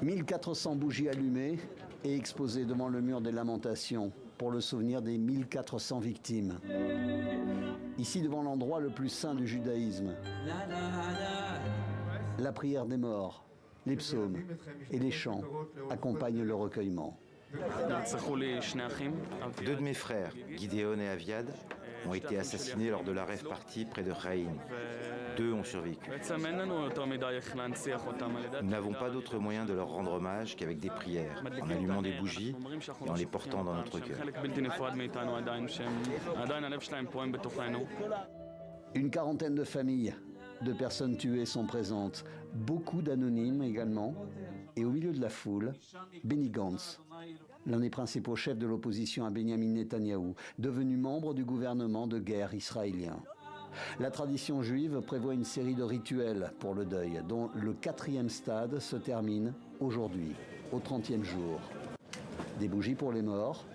1400 bougies allumées et exposées devant le mur des lamentations pour le souvenir des 1400 victimes. Ici, devant l'endroit le plus saint du judaïsme, la prière des morts, les psaumes et les chants accompagnent le recueillement. Deux de mes frères, Gideon et Aviad, ont été assassinés lors de la rave party près de Raïn. Deux ont survécu. Nous n'avons pas d'autre moyen de leur rendre hommage qu'avec des prières, en allumant des bougies et en les portant dans notre cœur. Une quarantaine de familles, de personnes tuées sont présentes, beaucoup d'anonymes également. Et au milieu de la foule, Benny Gantz, l'un des principaux chefs de l'opposition à Benjamin Netanyahou, devenu membre du gouvernement de guerre israélien. La tradition juive prévoit une série de rituels pour le deuil, dont le 4e stade se termine aujourd'hui, au 30e jour. Des bougies pour les morts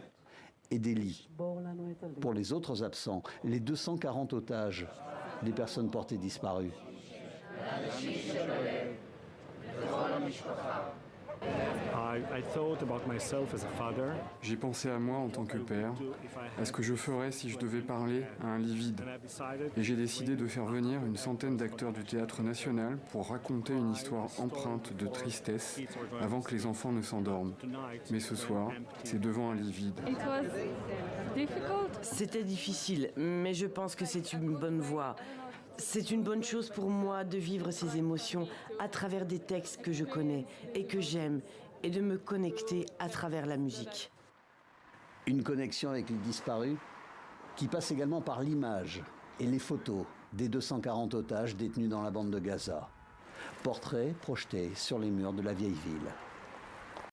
et des lits. Pour les autres absents, les 240 otages, des personnes portées disparues. J'ai pensé à moi en tant que père, à ce que je ferais si je devais parler à un lit vide. Et j'ai décidé de faire venir une centaine d'acteurs du Théâtre National pour raconter une histoire empreinte de tristesse avant que les enfants ne s'endorment. Mais ce soir, c'est devant un lit vide. C'était difficile, mais je pense que c'est une bonne voie. C'est une bonne chose pour moi de vivre ces émotions à travers des textes que je connais et que j'aime, et de me connecter à travers la musique. Une connexion avec les disparus qui passe également par l'image et les photos des 240 otages détenus dans la bande de Gaza. Portraits projetés sur les murs de la vieille ville.